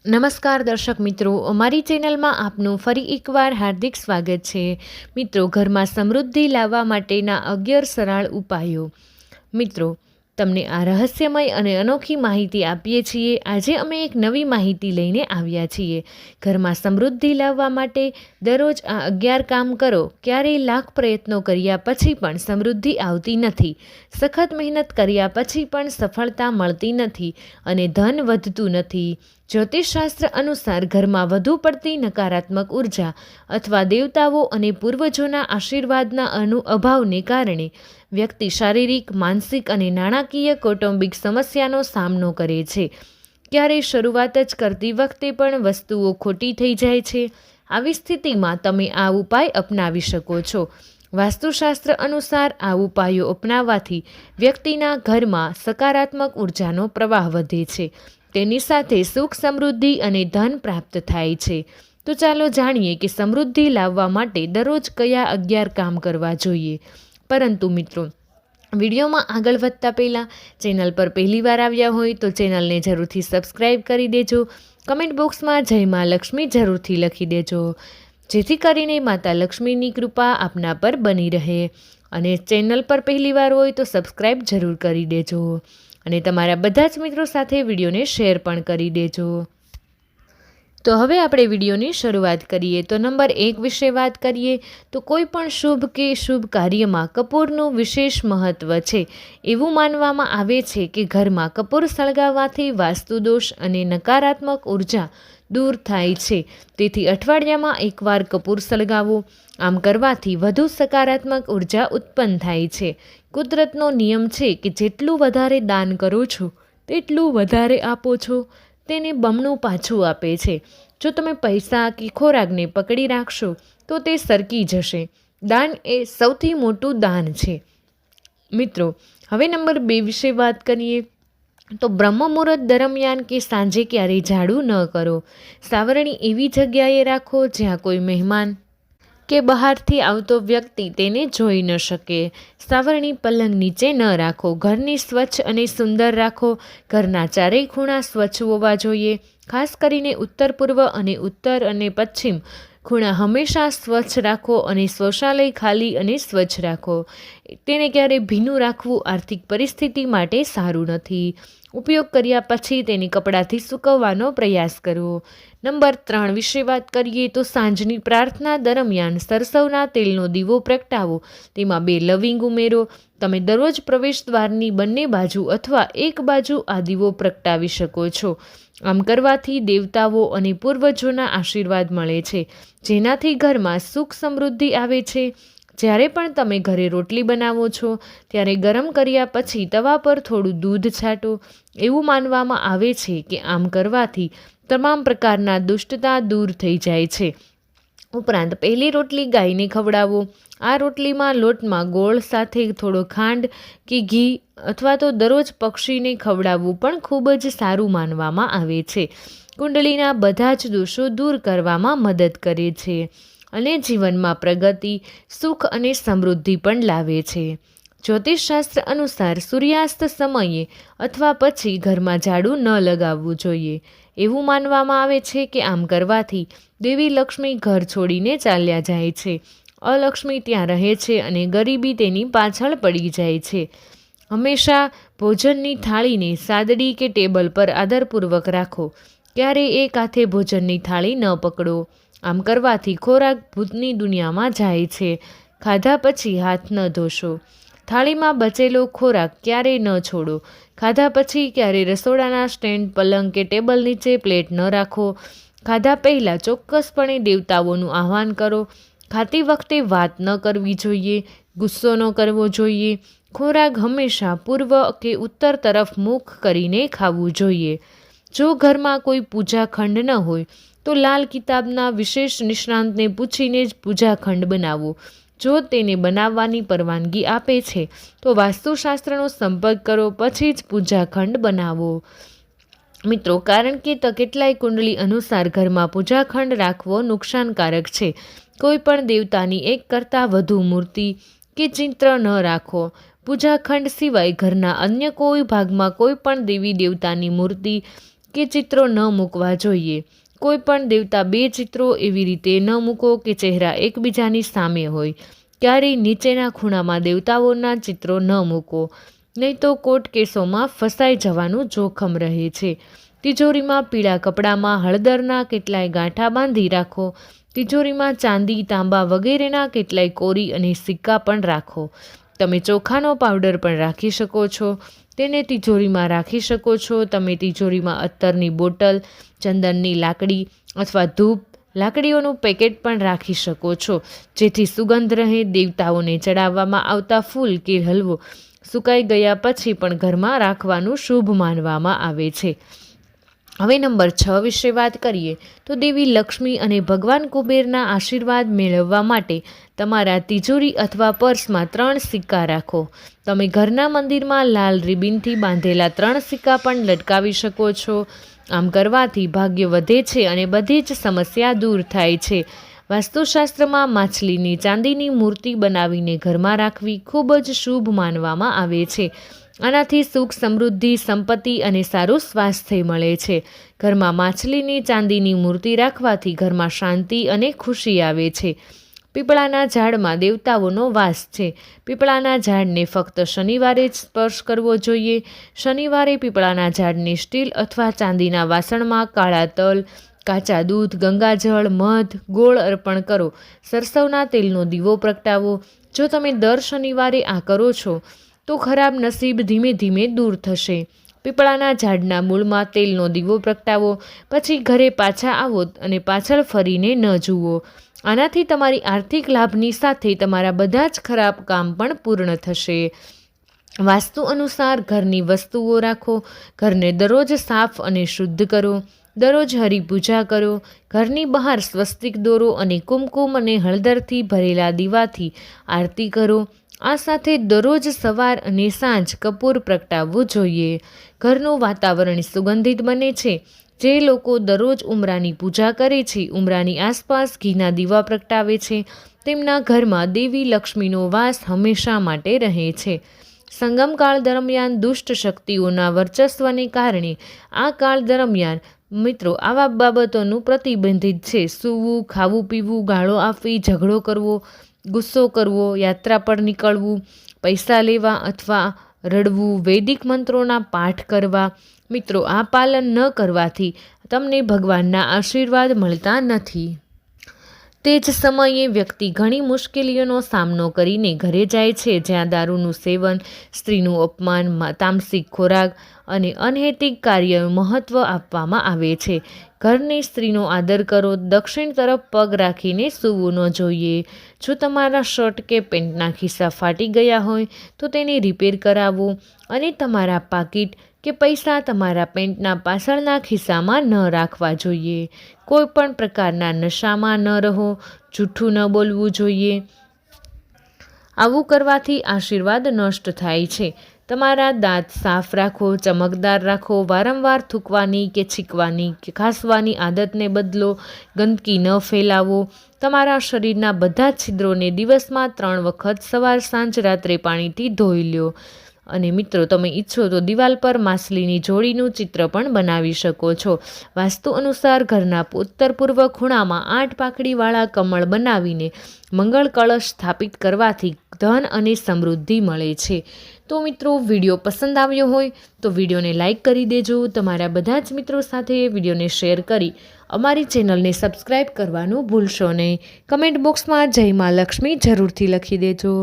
નમસ્કાર દર્શક મિત્રો, અમારી ચેનલમાં આપનું ફરી એકવાર હાર્દિક સ્વાગત છે। મિત્રો, ઘરમાં સમૃદ્ધિ લાવવા માટેના 11 સરળ ઉપાયો। મિત્રો, તમને આ રહસ્યમય અને અનોખી માહિતી આપીએ છીએ। આજે અમે એક નવી માહિતી લઈને આવ્યા છીએ। ઘરમાં સમૃદ્ધિ લાવવા માટે દરરોજ આ 11 કામ કરો। ક્યારેય લાખ પ્રયત્નો કર્યા પછી પણ સમૃદ્ધિ આવતી નથી। સખત મહેનત કર્યા પછી પણ સફળતા મળતી નથી અને ધન વધતું નથી। જ્યોતિષશાસ્ત્ર અનુસાર ઘરમાં વધુ પડતી નકારાત્મક ઉર્જા અથવા દેવતાઓ અને પૂર્વજોના આશીર્વાદના અભાવને કારણે વ્યક્તિ શારીરિક, માનસિક અને નાણાકીય કૌટુંબિક સમસ્યાનો સામનો કરે છે। ક્યારેય શરૂઆત જ કરતી વખતે પણ વસ્તુઓ ખોટી થઈ જાય છે। આવી સ્થિતિમાં તમે આ ઉપાય અપનાવી શકો છો। વાસ્તુશાસ્ત્ર અનુસાર આ ઉપાયો અપનાવવાથી વ્યક્તિના ઘરમાં સકારાત્મક ઉર્જાનો પ્રવાહ વધે છે। તેની સાથે સુખ, સમૃદ્ધિ અને ધન પ્રાપ્ત થાય છે। તો ચાલો જાણીએ કે સમૃદ્ધિ લાવવા માટે દરરોજ કયા 11 કામ કરવા જોઈએ। પરંતુ મિત્રો, વિડીયોમાં આગળ વધતા પહેલાં ચેનલ પર પહેલીવાર આવ્યા હોય તો ચેનલને જરૂરથી સબસ્ક્રાઈબ કરી દેજો। કમેન્ટ બોક્સમાં જય મા લક્ષ્મી જરૂરથી લખી દેજો, જેથી કરીને માતા લક્ષ્મીની કૃપા આપના પર બની રહે। અને ચેનલ પર પહેલીવાર હોય તો સબસ્ક્રાઈબ જરૂર કરી દેજો અને તમારા બધા જ મિત્રો સાથે વિડીયોને શેર પણ કરી દેજો। તો હવે આપણે વિડીયોની શરૂઆત કરીએ। તો નંબર 1 વિશે વાત કરીએ તો કોઈ પણ શુભ કે શુભ કાર્યમાં કપૂરનું વિશેષ મહત્ત્વ છે। એવું માનવામાં આવે છે કે ઘરમાં કપૂર સળગાવવાથી વાસ્તુદોષ અને નકારાત્મક ઉર્જા દૂર થાય છે। તેથી અઠવાડિયામાં એકવાર કપૂર સળગાવો। આમ કરવાથી વધુ સકારાત્મક ઉર્જા ઉત્પન્ન થાય છે। કુદરતનો નિયમ છે કે જેટલું વધારે દાન કરો છો તેટલું વધારે આપો છો, તેને બમણું પાછું આપે છે। જો તમે પૈસા કે ખોરાકને પકડી રાખશો તો તે સરકી જશે। દાન એ સૌથી મોટું દાન છે। મિત્રો, હવે નંબર 2 વિશે વાત કરીએ તો બ્રહ્મ મુહૂર્ત દરમિયાન કે સાંજે ક્યારેય ઝાડુ ન કરો। સાવરણી એવી જગ્યાએ રાખો જ્યાં કોઈ મહેમાન કે બહારથી આવતો વ્યક્તિ તેને જોઈ ન શકે। સાવરણી પલંગ નીચે ન રાખો। ઘરને સ્વચ્છ અને સુંદર રાખો। ઘરના ચારેય ખૂણા સ્વચ્છ હોવા જોઈએ। ખાસ કરીને ઉત્તર પૂર્વ અને ઉત્તર અને પશ્ચિમ ખૂણા હંમેશા સ્વચ્છ રાખો અને શૌચાલય ખાલી અને સ્વચ્છ રાખો। તેને ક્યારેય ભીનું રાખવું આર્થિક પરિસ્થિતિ માટે સારું નથી। ઉપયોગ કર્યા પછી તેને કપડાથી સૂકવવાનો પ્રયાસ કરો। નંબર 3 વિશે વાત કરીએ તો સાંજની પ્રાર્થના દરમિયાન સરસવના તેલનો દીવો પ્રગટાવો। તેમાં 2 લવિંગ ઉમેરો। તમે દરરોજ પ્રવેશદ્વારની બંને બાજુ અથવા એક બાજુ આ દીવો પ્રગટાવી શકો છો। આમ કરવાથી દેવતાઓ અને પૂર્વજોના આશીર્વાદ મળે છે, જેનાથી ઘરમાં સુખ સમૃદ્ધિ આવે છે। જ્યારે પણ તમે ઘરે રોટલી બનાવો છો ત્યારે ગરમ કર્યા પછી તવા પર થોડું દૂધ છાંટો। એવું માનવામાં આવે છે કે આમ કરવાથી તમામ પ્રકારના દુષ્ટતા દૂર થઈ જાય છે। ઉપરાંત પહેલી રોટલી ગાયને ખવડાવો। આ રોટલીમાં લોટમાં ગોળ સાથે થોડો ખાંડ કે ઘી અથવા તો દરરોજ પક્ષીને ખવડાવવું પણ ખૂબ જ સારું માનવામાં આવે છે। કુંડલીના બધા જ દોષો દૂર કરવામાં મદદ કરે છે અને જીવનમાં પ્રગતિ, સુખ અને સમૃદ્ધિ પણ લાવે છે। જ્યોતિષશાસ્ત્ર અનુસાર સૂર્યાસ્ત સમયે અથવા પછી ઘરમાં ઝાડુ ન લગાવવું જોઈએ। એવું માનવામાં આવે છે કે આમ કરવાથી દેવી લક્ષ્મી ઘર છોડીને ચાલ્યા જાય છે, અલક્ષ્મી ત્યાં રહે છે અને ગરીબી તેની પાછળ પડી જાય છે। હંમેશા ભોજનની થાળીને સાદડી કે ટેબલ પર આદરપૂર્વક રાખો। ક્યારેય એક હાથે ભોજનની થાળી ન પકડો। આમ કરવાથી ખોરાક ભૂતની દુનિયામાં જાય છે। ખાધા પછી હાથ ન ધોશો। થાળીમાં બચેલો ખોરાક ક્યારેય ન છોડો। ખાધા પછી ક્યારેય રસોડાના સ્ટેન્ડ, પલંગ કે ટેબલ નીચે પ્લેટ ન રાખો। ખાધા પહેલાં ચોક્કસપણે દેવતાઓનું આહ્વાન કરો। ખાતી વખતે વાત ન કરવી જોઈએ, ગુસ્સો ન કરવો જોઈએ। ખોરાક હંમેશા પૂર્વ કે ઉત્તર તરફ મુખ કરીને ખાવું જોઈએ। જો ઘરમાં કોઈ પૂજાખંડ ન હોય તો લાલ કિતાબના વિશેષ નિષ્ણાંતને પૂછીને જ પૂજાખંડ બનાવો। જો તેને બનાવવાની પરવાનગી આપે છે તો વાસ્તુશાસ્ત્રનો સંપર્ક કરો, પછી જ પૂજાખંડ બનાવો। મિત્રો, કારણ કે કેટલાય કુંડલી અનુસાર ઘરમાં પૂજાખંડ રાખવો નુકસાનકારક છે। કોઈ પણ દેવતાની એક કરતાં વધુ મૂર્તિ કે ચિત્ર ન રાખો। પૂજાખંડ સિવાય ઘરના અન્ય કોઈ ભાગમાં કોઈ પણ દેવી દેવતાની મૂર્તિ કે ચિત્રો ન મૂકવા જોઈએ. કોઈ પણ દેવતા 2 ચિત્રો એવી રીતે ન મૂકો કે ચહેરા એકબીજાની સામે હોય. ક્યારેય નીચેના ખૂણામાં દેવતાઓના ચિત્રો ન મૂકો, નહીં તો કોર્ટ કેસોમાં ફસાઈ જવાનું જોખમ રહે છે. તિજોરીમાં પીળા કપડામાં હળદરના કેટલાય ગાંઠા બાંધી રાખો. તિજોરીમાં ચાંદી, તાંબા વગેરેના કેટલાય કોરી અને સિક્કા પણ રાખો. તમે ચોખાનો પાવડર પણ રાખી શકો છો, તેને તિજોરીમાં રાખી શકો છો. તમે તિજોરીમાં અત્તરની બોટલ, ચંદનની લાકડી અથવા ધૂપ લાકડીઓનું પેકેટ પણ રાખી શકો છો, જેથી સુગંધ રહે. દેવતાઓને ચડાવવામાં આવતા ફૂલ કે હલવો સુકાઈ ગયા પછી પણ ઘરમાં રાખવાનું શુભ માનવામાં આવે છે. હવે નંબર 6 વિશે વાત કરીએ તો દેવી લક્ષ્મી અને ભગવાન કુબેરના આશીર્વાદ મેળવવા માટે તમારા તિજોરી અથવા પર્સમાં 3 સિક્કા રાખો. તમે ઘરના મંદિરમાં લાલ રિબિનથી બાંધેલા 3 સિક્કા પણ લટકાવી શકો છો. આમ કરવાથી ભાગ્ય વધે છે અને બધી જ સમસ્યા દૂર થાય છે. વાસ્તુશાસ્ત્રમાં માછલીની ચાંદીની મૂર્તિ બનાવીને ઘરમાં રાખવી ખૂબ જ શુભ માનવામાં આવે છે. આનાથી સુખ, સમૃદ્ધિ, સંપત્તિ અને સારું સ્વાસ્થ્ય મળે છે. ઘરમાં માછલીની ચાંદીની મૂર્તિ રાખવાથી ઘરમાં શાંતિ અને ખુશી આવે છે. પીપળાના ઝાડમાં દેવતાઓનો વાસ છે. પીપળાના ઝાડને ફક્ત શનિવારે જ સ્પર્શ કરવો જોઈએ. શનિવારે પીપળાના ઝાડને સ્ટીલ અથવા ચાંદીના વાસણમાં કાળા તલ, કાચા દૂધ, ગંગાજળ, મધ, ગોળ અર્પણ કરો. સરસવના તેલનો દીવો પ્રગટાવો. જો તમે દર શનિવારે આ કરો છો તો ખરાબ નસીબ ધીમે ધીમે દૂર થશે. પીપળાના ઝાડના મૂળમાં તેલનો દીવો પ્રગટાવો. પછી ઘરે પાછા આવો અને પાછળ ફરીને ન જુઓ. આનાથી તમારી આર્થિક લાભની સાથે તમારા બધા જ ખરાબ કામ પણ પૂર્ણ થશે. વાસ્તુ અનુસાર ઘરની વસ્તુઓ રાખો. ઘરને દરરોજ સાફ અને શુદ્ધ કરો. દરરોજ હરિપૂજા કરો. ઘરની બહાર સ્વસ્તિક દોરો અને કુમકુમ અને હળદરથી ભરેલા દીવાથી આરતી કરો. આ સાથે દરરોજ સવાર અને સાંજ કપૂર પ્રગટાવવું જોઈએ. ઘરનું વાતાવરણ સુગંધિત બને છે. જે લોકો દરરોજ ઉંબરાની પૂજા કરે છે, ઉંબરાની આસપાસ ઘીના દીવા પ્રગટાવે છે, તેમના ઘરમાં દેવી લક્ષ્મીનો વાસ હંમેશા માટે રહે છે. સંગમકાળ દરમિયાન દુષ્ટ શક્તિઓના વર્ચસ્વને કારણે આ કાળ દરમિયાન મિત્રો આવા બાબતોનું પ્રતિબંધિત છે. સૂવું, ખાવું પીવું, ગાળો આપવી, ઝઘડો કરવો, ગુસ્સો કરવો, યાત્રા પર નીકળવું, પૈસા લેવા અથવા રડવું, વૈદિક મંત્રોના પાઠ કરવા. મિત્રો આ પાલન ન કરવાથી તમને ભગવાનના આશીર્વાદ મળતા નથી. તે જ સમયે વ્યક્તિ ઘણી મુશ્કેલીઓનો સામનો કરીને ઘરે જાય છે, જ્યાં દારૂનું સેવન, સ્ત્રીનું અપમાન, તામસિક ખોરાક અને અનૈતિક કાર્ય મહત્ત્વ આપવામાં આવે છે. ઘરની સ્ત્રીનો આદર કરો. દક્ષિણ તરફ પગ રાખીને સૂવું ન જોઈએ. જો તમારા શર્ટ કે પેન્ટના ખિસ્સા ફાટી ગયા હોય તો તેને રિપેર કરાવો અને તમારા પાકીટ કે પૈસા તમારા પેન્ટના પાછળના ખિસ્સામાં ન રાખવા જોઈએ. કોઈ પણ પ્રકારના નશામાં ન રહો. જૂઠું ન બોલવું જોઈએ. આવું કરવાથી આશીર્વાદ નષ્ટ થાય છે. તમારા દાંત સાફ રાખો, ચમકદાર રાખો. વારંવાર થૂંકવાની કે છીંકવાની કે ખાંસવાની આદતને બદલો. ગંદકી ન ફેલાવો. તમારા શરીરના બધા છિદ્રોને દિવસમાં 3 વખત સવાર, સાંજ, રાત્રે પાણીથી ધોઈ લો. અને મિત્રો તમે ઈચ્છો તો દિવાલ પર માછલીની જોડીનું ચિત્ર પણ બનાવી શકો છો. વાસ્તુ અનુસાર ઘરના ઉત્તર પૂર્વ ખૂણામાં 8 પાંખડીવાળા કમળ બનાવીને મંગળ કળશ સ્થાપિત કરવાથી ધન અને સમૃદ્ધિ મળે છે. તો મિત્રો વિડીયો પસંદ આવ્યો હોય તો વિડીયોને લાઇક કરી દેજો. તમારા બધા જ મિત્રો સાથે વિડીયોને શેર કરી અમારી ચેનલને સબસ્ક્રાઈબ કરવાનું ભૂલશો નહીં. કમેન્ટ બોક્સમાં જય મા લક્ષ્મી જરૂરથી લખી દેજો.